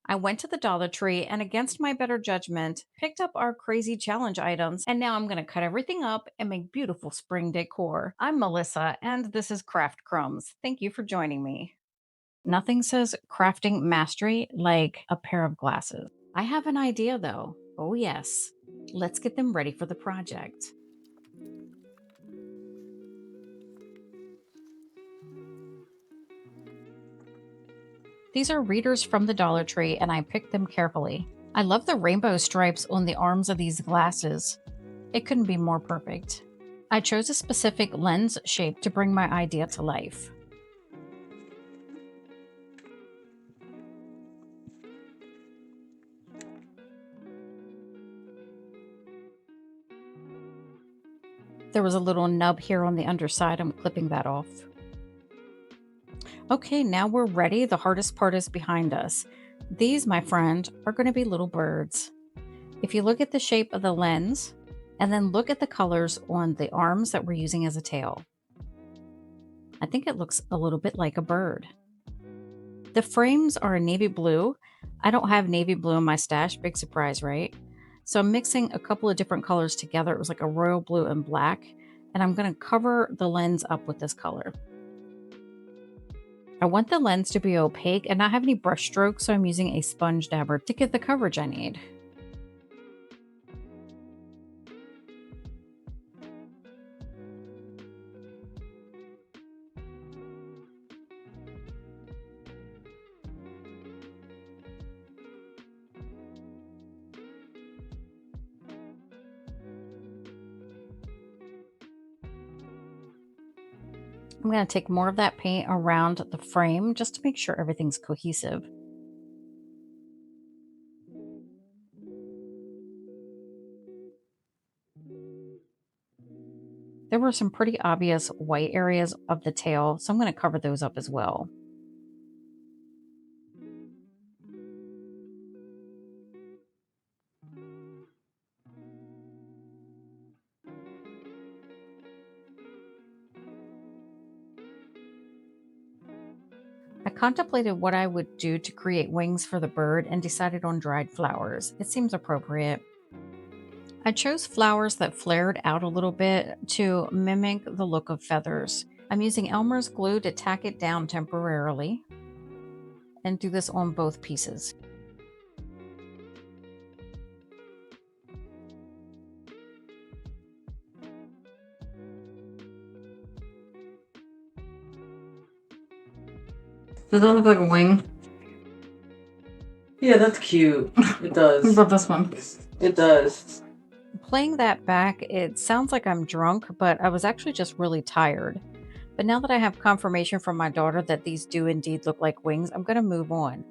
I went to the Dollar Tree and, against my better judgment, picked up our crazy challenge items. And now I'm going to cut everything up and make beautiful spring decor. I'm Melissa, and this is Craft Crumbs. Thank you for joining me. Nothing says crafting mastery like a pair of glasses. I have an idea though. Oh, yes. Let's get them ready for the project. These are readers from the Dollar Tree, and I picked them carefully. I love the rainbow stripes on the arms of these glasses. It couldn't be more perfect. I chose a specific lens shape to bring my idea to life. There was a little nub here on the underside. I'm clipping that off. Okay, now we're ready. The hardest part is behind us. These, my friend, are going to be little birds. If you look at the shape of the lens and then look at the colors on the arms that we're using as a tail, I think it looks a little bit like a bird. The frames are a navy blue. I don't have navy blue in my stash. Big surprise, right? So I'm mixing a couple of different colors together. It was like a royal blue and black. And I'm going to cover the lens up with this color. I want the lens to be opaque and not have any brush strokes, so I'm using a sponge dabber to get the coverage I need. I'm going to take more of that paint around the frame just to make sure everything's cohesive. There were some pretty obvious white areas of the tail, so I'm going to cover those up as well. I contemplated what I would do to create wings for the bird and decided on dried flowers. It seems appropriate. I chose flowers that flared out a little bit to mimic the look of feathers. I'm using Elmer's glue to tack it down temporarily and do this on both pieces. Does that look like a wing? Yeah, that's cute. It What does. about this one? It does. Playing that back, it sounds like I'm drunk, but I was actually just really tired. But now that I have confirmation from my daughter that these do indeed look like wings, I'm going to move on.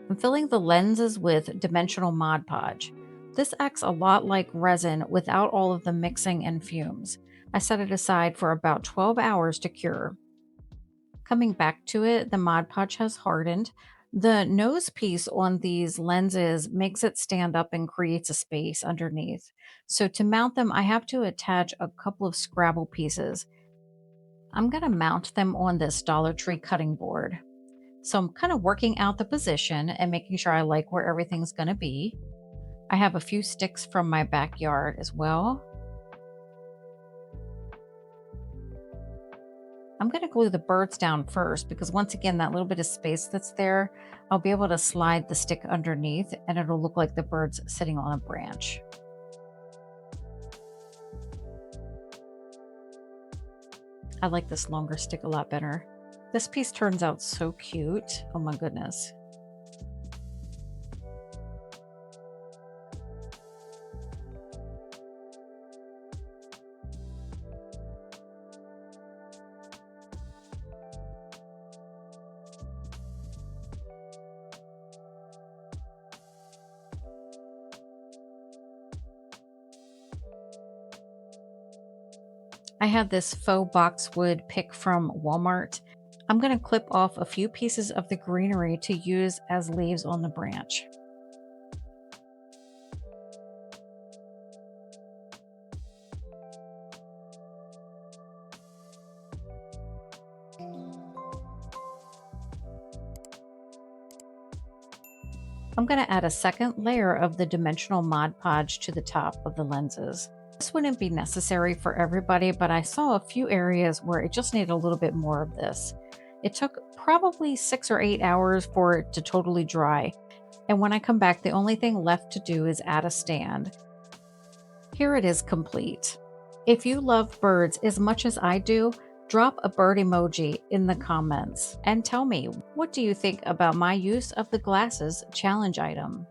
I'm filling the lenses with dimensional Mod Podge. This acts a lot like resin without all of the mixing and fumes. I set it aside for about 12 hours to cure. Coming back to it, the Mod Podge has hardened. The nose piece on these lenses makes it stand up and creates a space underneath. So to mount them, I have to attach a couple of Scrabble pieces. I'm going to mount them on this Dollar Tree cutting board. So I'm kind of working out the position and making sure I like where everything's going to be. I have a few sticks from my backyard as well. I'm going to glue the birds down first because, once again, that little bit of space that's there, I'll be able to slide the stick underneath and it'll look like the bird's sitting on a branch. I like this longer stick a lot better. This piece turns out so cute. Oh my goodness. I have this faux boxwood pick from Walmart. I'm going to clip off a few pieces of the greenery to use as leaves on the branch. I'm going to add a second layer of the dimensional Mod Podge to the top of the lenses. This wouldn't be necessary for everybody, but I saw a few areas where it just needed a little bit more of this. It took probably 6 or 8 hours for it to totally dry. And when I come back, the only thing left to do is add a stand. Here it is complete. If you love birds as much as I do, drop a bird emoji in the comments and tell me, what do you think about my use of the glasses challenge item?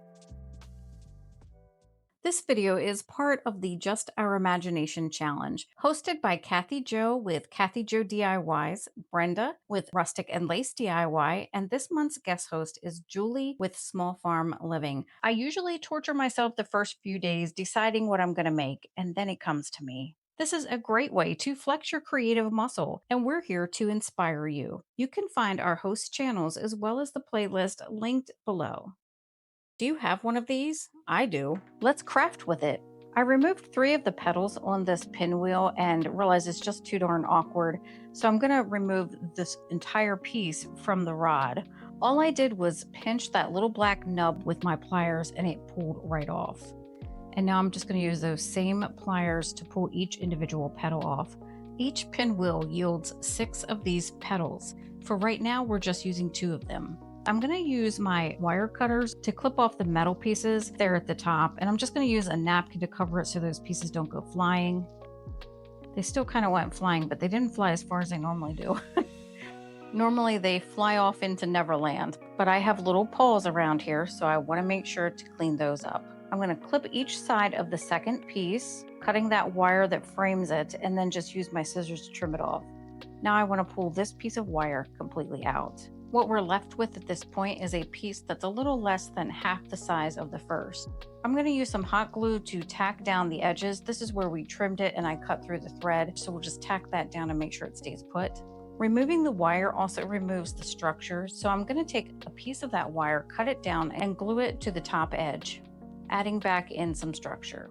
This video is part of the Just Our Imagination Challenge, hosted by Kathy Jo with Kathy Jo DIYs, Brenda with Rustic and Lace DIY, and this month's guest host is Julie with Small Farm Living. I usually torture myself the first few days deciding what I'm going to make, and then it comes to me. This is a great way to flex your creative muscle, and we're here to inspire you. You can find our host channels as well as the playlist linked below. Do you have one of these? I do. Let's craft with it. I removed 3 of the petals on this pinwheel and realized it's just too darn awkward. So I'm gonna remove this entire piece from the rod. All I did was pinch that little black nub with my pliers and it pulled right off. And now I'm just gonna use those same pliers to pull each individual petal off. Each pinwheel yields 6 of these petals. For right now, we're just using 2 of them. I'm going to use my wire cutters to clip off the metal pieces there at the top, and I'm just going to use a napkin to cover it so those pieces don't go flying. They still kind of went flying, but they didn't fly as far as they normally do. Normally they fly off into Neverland, but I have little paws around here, so I want to make sure to clean those up. I'm going to clip each side of the second piece, cutting that wire that frames it, and then just use my scissors to trim it off. Now I want to pull this piece of wire completely out. What we're left with at this point is a piece that's a little less than half the size of the first. I'm going to use some hot glue to tack down the edges. This is where we trimmed it and I cut through the thread, so we'll just tack that down and make sure it stays put. Removing the wire also removes the structure, so I'm going to take a piece of that wire, cut it down, and glue it to the top edge, adding back in some structure.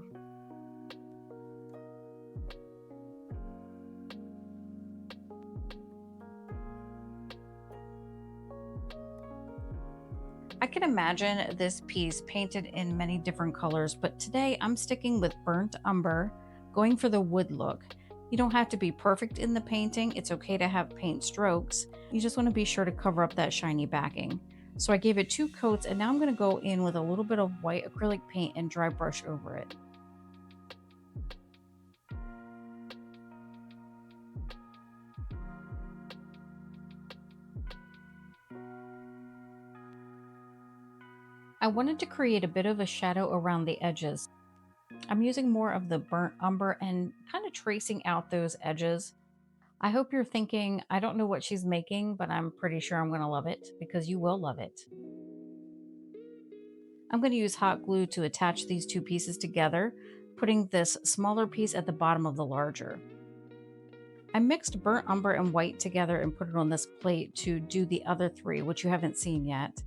I can imagine this piece painted in many different colors, but today I'm sticking with burnt umber, going for the wood look. You don't have to be perfect in the painting. It's okay to have paint strokes. You just want to be sure to cover up that shiny backing. So I gave it 2 coats, and now I'm going to go in with a little bit of white acrylic paint and dry brush over it. I wanted to create a bit of a shadow around the edges. I'm using more of the burnt umber and kind of tracing out those edges. I hope you're thinking, I don't know what she's making, but I'm pretty sure I'm going to love it because you will love it. I'm going to use hot glue to attach these 2 pieces together, putting this smaller piece at the bottom of the larger. I mixed burnt umber and white together and put it on this plate to do the other 3, which you haven't seen yet.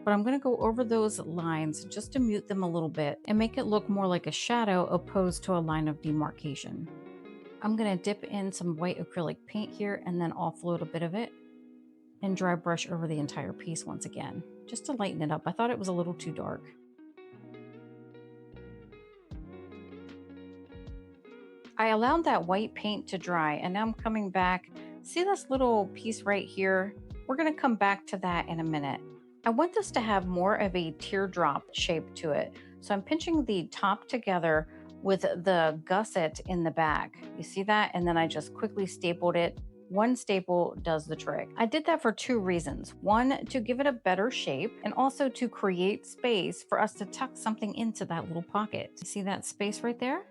But I'm going to go over those lines just to mute them a little bit and make it look more like a shadow opposed to a line of demarcation. I'm going to dip in some white acrylic paint here and then offload a bit of it and dry brush over the entire piece once again, just to lighten it up. I thought it was a little too dark. I allowed that white paint to dry and now I'm coming back. See this little piece right here? We're going to come back to that in a minute. I want this to have more of a teardrop shape to it. So I'm pinching the top together with the gusset in the back. You see that? And then I just quickly stapled it. One staple does the trick. I did that for 2 reasons. One, to give it a better shape, and also to create space for us to tuck something into that little pocket. You see that space right there?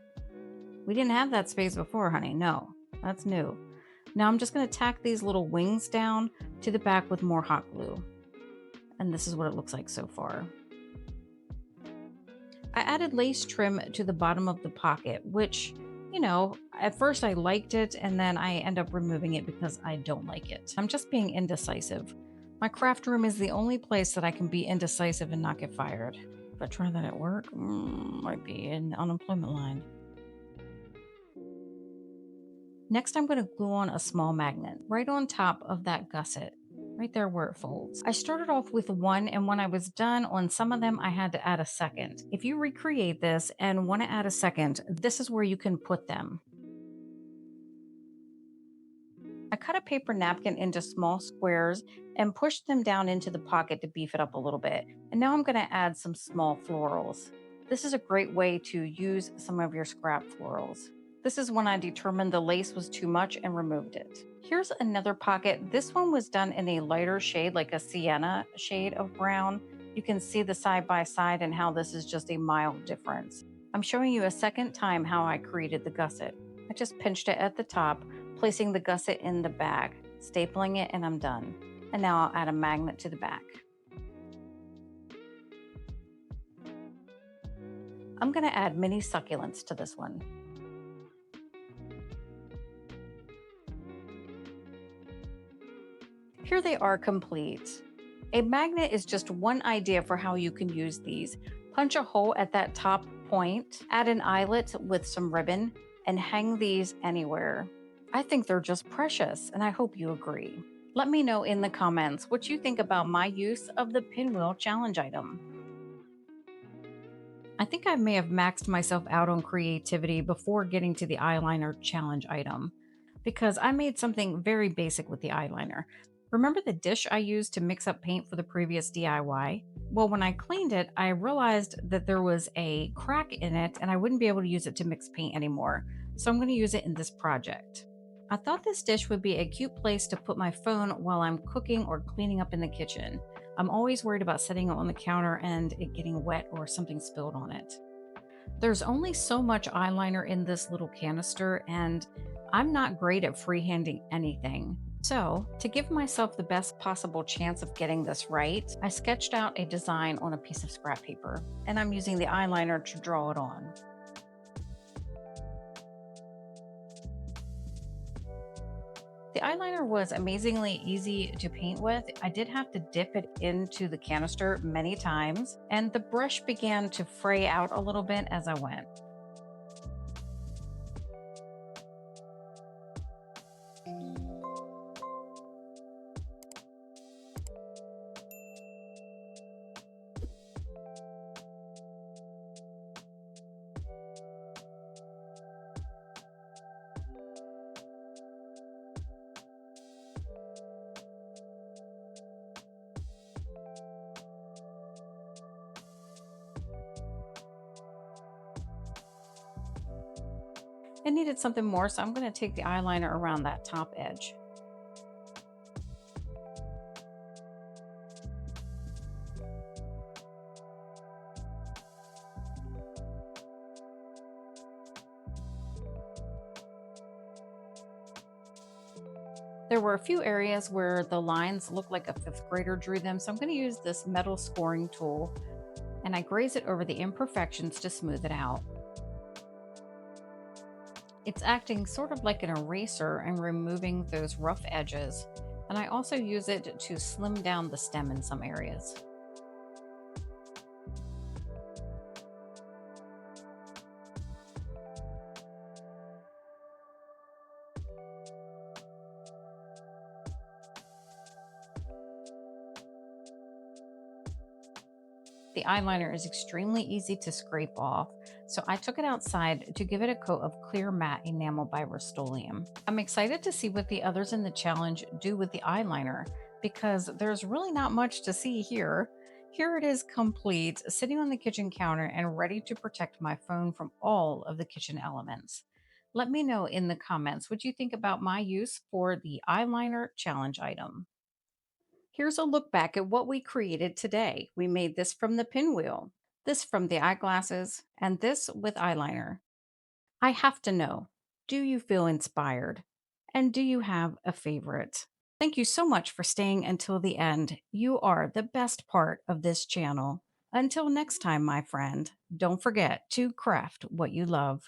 We didn't have that space before, honey. No, that's new. Now I'm just going to tack these little wings down to the back with more hot glue. And this is what it looks like so far. I added lace trim to the bottom of the pocket, which, you know, at first I liked it and then I end up removing it because I don't like it. I'm just being indecisive. My craft room is the only place that I can be indecisive and not get fired. If I try that at work, might be an unemployment line. Next, I'm going to glue on a small magnet right on top of that gusset, right there where it folds. I started off with one, and when I was done on some of them, I had to add a second. If you recreate this and want to add a second, this is where you can put them. I cut a paper napkin into small squares and pushed them down into the pocket to beef it up a little bit. And now I'm going to add some small florals. This is a great way to use some of your scrap florals. This is when I determined the lace was too much and removed it. Here's another pocket. This one was done in a lighter shade, like a sienna shade of brown. You can see the side by side and how this is just a mild difference. I'm showing you a second time how I created the gusset. I just pinched it at the top, placing the gusset in the bag, stapling it, and I'm done. And now I'll add a magnet to the back. I'm going to add mini succulents to this one. Here they are complete. A magnet is just one idea for how you can use these. Punch a hole at that top point, add an eyelet with some ribbon, and hang these anywhere. I think they're just precious, and I hope you agree. Let me know in the comments what you think about my use of the Pinwheel challenge item. I think I may have maxed myself out on creativity before getting to the eyeliner challenge item because I made something very basic with the eyeliner. Remember the dish I used to mix up paint for the previous DIY? Well, when I cleaned it, I realized that there was a crack in it and I wouldn't be able to use it to mix paint anymore. So I'm going to use it in this project. I thought this dish would be a cute place to put my phone while I'm cooking or cleaning up in the kitchen. I'm always worried about setting it on the counter and it getting wet or something spilled on it. There's only so much eyeliner in this little canister, and I'm not great at freehanding anything. So, to give myself the best possible chance of getting this right, I sketched out a design on a piece of scrap paper, and I'm using the eyeliner to draw it on. The eyeliner was amazingly easy to paint with. I did have to dip it into the canister many times, and the brush began to fray out a little bit as I went. It needed something more, so I'm going to take the eyeliner around that top edge. There were a few areas where the lines looked like a fifth grader drew them, so I'm going to use this metal scoring tool and I graze it over the imperfections to smooth it out. It's acting sort of like an eraser and removing those rough edges, and I also use it to slim down the stem in some areas. The eyeliner is extremely easy to scrape off, so I took it outside to give it a coat of clear matte enamel by Rust-Oleum. I'm excited to see what the others in the challenge do with the eyeliner because there's really not much to see here. Here it is complete, sitting on the kitchen counter and ready to protect my phone from all of the kitchen elements. Let me know in the comments what you think about my use for the eyeliner challenge item. Here's a look back at what we created today. We made this from the Pinwheel, this from the eyeglasses, and this with eyeliner. I have to know, do you feel inspired? And do you have a favorite? Thank you so much for staying until the end. You are the best part of this channel. Until next time, my friend, don't forget to craft what you love.